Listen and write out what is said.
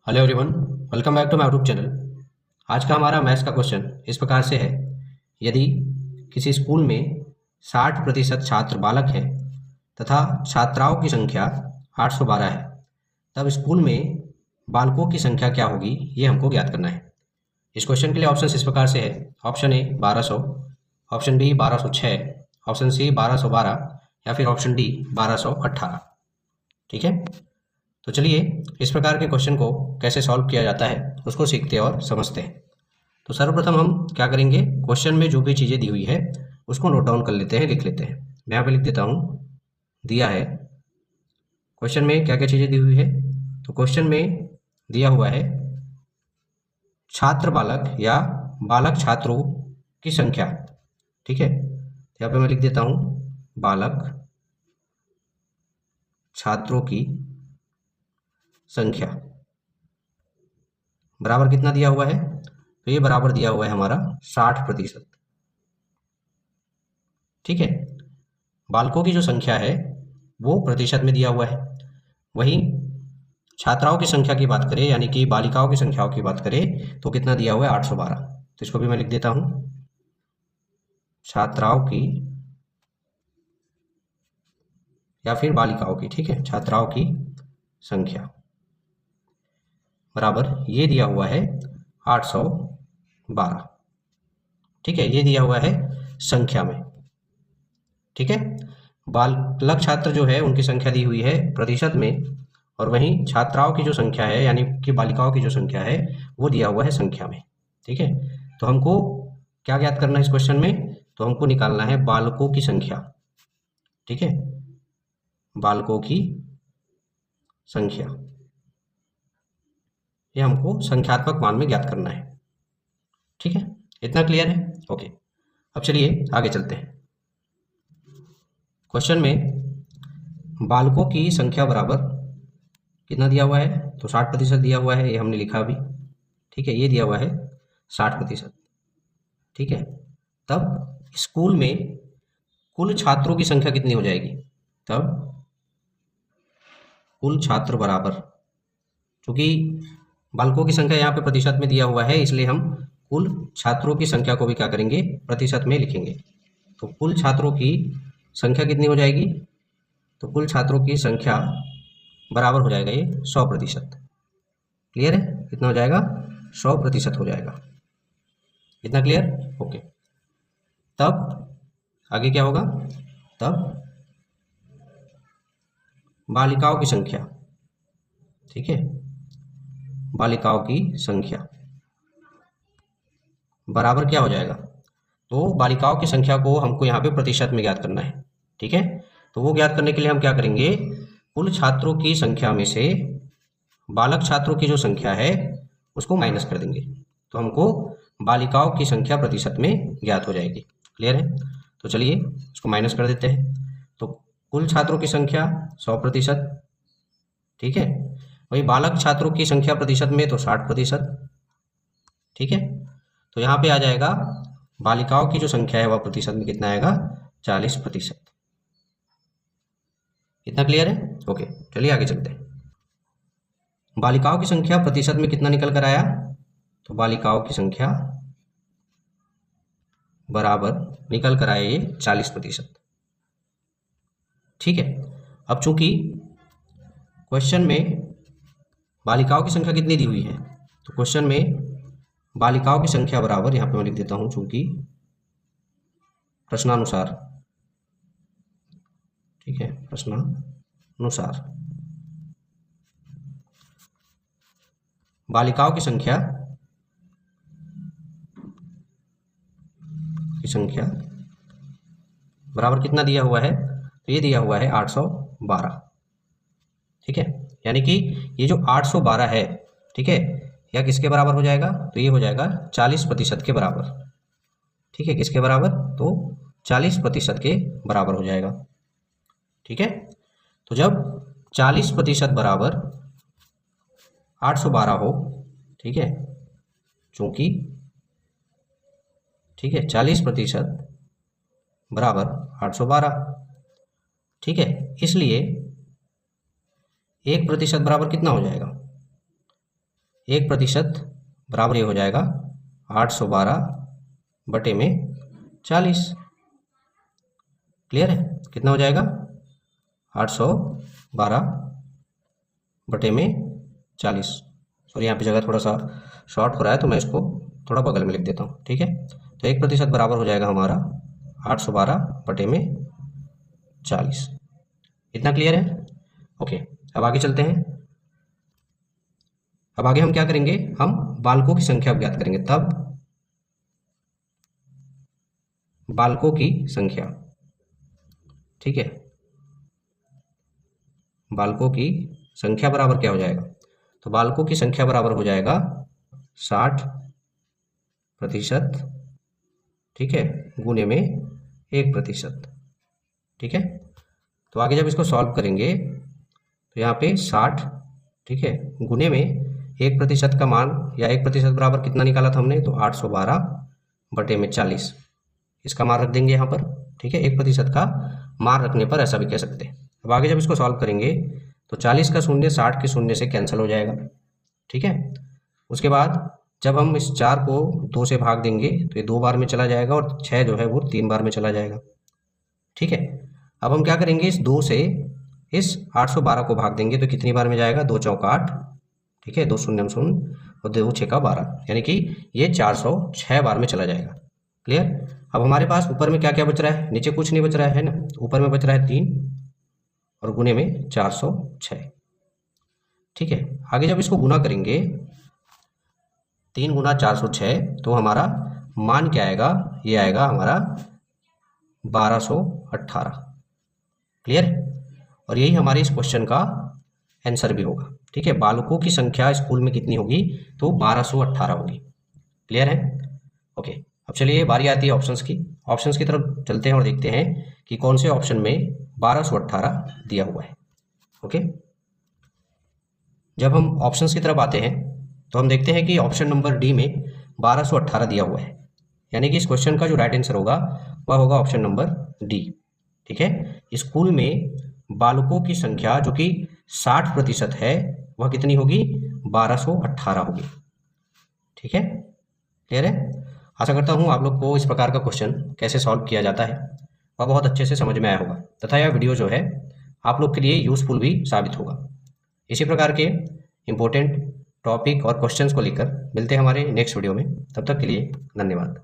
Hello everyone, welcome back to my YouTube channel. आज का हमारा मैथ्स का क्वेश्चन इस प्रकार से है। यदि किसी स्कूल में 60% छात्र बालक हैं तथा छात्राओं की संख्या 812 है, तब स्कूल में बालकों की संख्या क्या होगी, ये हमको ज्ञात करना है। इस क्वेश्चन के लिए ऑप्शन इस प्रकार से है। Option A 1200, option B 1206, option C 1212 या फिर ऑप्शन डी 1218। ठीक है, तो चलिए इस प्रकार के क्वेश्चन को कैसे सॉल्व किया जाता है उसको सीखते और समझते हैं। तो सर्वप्रथम हम क्या करेंगे, क्वेश्चन में जो भी चीज़ें दी हुई है उसको नोट डाउन कर लेते हैं, लिख लेते हैं। मैं यहाँ पे लिख देता हूँ, दिया है क्वेश्चन में क्या क्या चीज़ें दी हुई है। तो क्वेश्चन में दिया हुआ है छात्र बालक या बालक छात्रों की संख्या। ठीक है, यहाँ पे मैं लिख देता हूँ बालक छात्रों की संख्या बराबर कितना दिया हुआ है, तो ये बराबर दिया हुआ है हमारा 60%। ठीक है, बालकों की जो संख्या है वो प्रतिशत में दिया हुआ है। वहीं छात्राओं की संख्या की बात करें, यानी कि बालिकाओं की संख्याओं की बात करें, तो कितना दिया हुआ है 812। तो इसको भी मैं लिख देता हूं, छात्राओं की या फिर बालिकाओं की। ठीक है, छात्राओं की संख्या बराबर ये दिया हुआ है 812। ठीक है, ये दिया हुआ है संख्या में। ठीक है, बालक छात्र जो है उनकी संख्या दी हुई है प्रतिशत में, और वहीं छात्राओं की जो संख्या है यानी कि बालिकाओं की जो संख्या है वो दिया हुआ है संख्या में। ठीक है, तो हमको क्या ज्ञात करना है इस क्वेश्चन में, तो हमको निकालना है बालकों की संख्या। ठीक है, बालकों की संख्या, ये हमको संख्यात्मक मान में ज्ञात करना है। ठीक है, इतना क्लियर है? ओके, अब चलिए आगे चलते हैं। क्वेश्चन में बालकों की संख्या बराबर कितना दिया हुआ है, तो 60% दिया हुआ है, ये हमने लिखा अभी। ठीक है, ये दिया हुआ है 60%। ठीक है, तब स्कूल में कुल छात्रों की संख्या कितनी हो जाएगी, तब कुल छात्र बराबर, क्योंकि बालकों की संख्या यहाँ पे प्रतिशत में दिया हुआ है, इसलिए हम कुल छात्रों की संख्या को भी क्या करेंगे, प्रतिशत में लिखेंगे। तो कुल छात्रों की संख्या कितनी हो जाएगी, तो कुल छात्रों की संख्या बराबर हो जाएगा ये 100%। क्लियर है, कितना हो जाएगा, 100% हो जाएगा। इतना क्लियर? ओके, तब आगे क्या होगा, तब बालिकाओं की संख्या। ठीक है, बालिकाओं की संख्या बराबर क्या हो जाएगा, तो बालिकाओं की संख्या को हमको यहाँ पे प्रतिशत में ज्ञात करना है। ठीक है, तो वो ज्ञात करने के लिए हम क्या करेंगे, कुल छात्रों की संख्या में से बालक छात्रों की जो संख्या है उसको माइनस कर देंगे, तो हमको बालिकाओं की संख्या प्रतिशत में ज्ञात हो जाएगी। क्लियर है? तो चलिए इसको माइनस कर देते हैं। तो कुल छात्रों की संख्या 100%। ठीक है, वही बालक छात्रों की संख्या प्रतिशत में तो 60%। ठीक है, तो यहाँ पे आ जाएगा बालिकाओं की जो संख्या है वह प्रतिशत में कितना आएगा, 40%। इतना क्लियर है? ओके, चलिए आगे चलते हैं। बालिकाओं की संख्या प्रतिशत में कितना निकल कर आया, तो बालिकाओं की संख्या बराबर निकल कर आया ये 40%। ठीक है, अब चूंकि क्वेश्चन में बालिकाओं की संख्या कितनी दी हुई है, तो क्वेश्चन में बालिकाओं की संख्या बराबर, यहाँ पे मैं लिख देता हूं चूंकि प्रश्नानुसार। ठीक है, प्रश्नानुसार बालिकाओं की संख्या बराबर कितना दिया हुआ है, तो ये दिया हुआ है 812। ठीक है, यानी कि ये जो 812 है, ठीक है, यह किसके बराबर हो जाएगा, तो ये हो जाएगा 40% के बराबर। ठीक है, किसके बराबर, तो 40% के बराबर हो जाएगा। ठीक है, तो जब 40% बराबर 812 हो, ठीक है, चूंकि ठीक है 40% बराबर 812। ठीक है, इसलिए 1% बराबर कितना हो जाएगा, 1% बराबर ये हो जाएगा 812/40। क्लियर है? कितना हो जाएगा? 812/40। सॉरी, यहाँ पे जगह थोड़ा सा शॉर्ट हो रहा है तो मैं इसको थोड़ा बगल में लिख देता हूँ। ठीक है, तो 1% बराबर हो जाएगा हमारा 812/40। इतना क्लियर है? ओके, अब आगे चलते हैं। अब आगे हम क्या करेंगे? हम बालकों की संख्या ज्ञात करेंगे। तब बालकों की संख्या, ठीक है, बालकों की संख्या बराबर क्या हो जाएगा? तो बालकों की संख्या बराबर हो जाएगा 60%, ठीक है, गुने में 1%। ठीक है, तो आगे जब इसको सॉल्व करेंगे तो यहाँ पे 60, ठीक है, गुने में 1% का मान, या 1% बराबर कितना निकाला था हमने? तो 812/40 इसका मान रख देंगे यहाँ पर। ठीक है, 1% का मान रखने पर ऐसा भी कह सकते हैं। अब आगे जब इसको सॉल्व करेंगे तो 40 का शून्य 60 के शून्य से कैंसिल हो जाएगा। ठीक है, उसके बाद जब हम इस 4 को 2 से भाग देंगे तो ये 2 बार में चला जाएगा और 6 जो है वो 3 बार में चला जाएगा। ठीक है, अब हम क्या करेंगे? इस 2 से इस 812 को भाग देंगे तो कितनी बार में जाएगा? 2 चौका 8, ठीक है, 2 शून्य शून्य और 2 छक्का 12, यानी कि ये 406 बार में चला जाएगा। क्लियर? अब हमारे पास ऊपर में क्या क्या बच रहा है? नीचे कुछ नहीं बच रहा है ना, ऊपर में बच रहा है 3 और गुने में 406। ठीक है, आगे जब इसको गुना करेंगे 3 गुना 406 तो हमारा मान क्या आएगा? ये आएगा हमारा 1218। क्लियर? और यही हमारे इस क्वेश्चन का आंसर भी होगा। ठीक है, बालकों की संख्या स्कूल में कितनी होगी? तो 1218 होगी। क्लियर है? ओके, अब चलिए बारी आती है ऑप्शंस की। ऑप्शंस की तरफ चलते हैं और देखते हैं कि कौन से ऑप्शन में 1218 दिया हुआ है। ओके, जब हम ऑप्शंस की तरफ आते हैं तो हम देखते हैं कि ऑप्शन नंबर डी में 1218 दिया हुआ है, यानी कि इस क्वेश्चन का जो राइट आंसर होगा वह होगा ऑप्शन नंबर डी। ठीक है, स्कूल में बालकों की संख्या जो कि 60% है वह कितनी होगी? 1218 होगी। ठीक है, क्लियर है? आशा करता हूँ आप लोग को इस प्रकार का क्वेश्चन कैसे सॉल्व किया जाता है वह बहुत अच्छे से समझ में आया होगा, तथा यह वीडियो जो है आप लोग के लिए यूज़फुल भी साबित होगा। इसी प्रकार के इम्पोर्टेंट टॉपिक और क्वेश्चंस को लेकर मिलते हैं हमारे नेक्स्ट वीडियो में। तब तक के लिए धन्यवाद।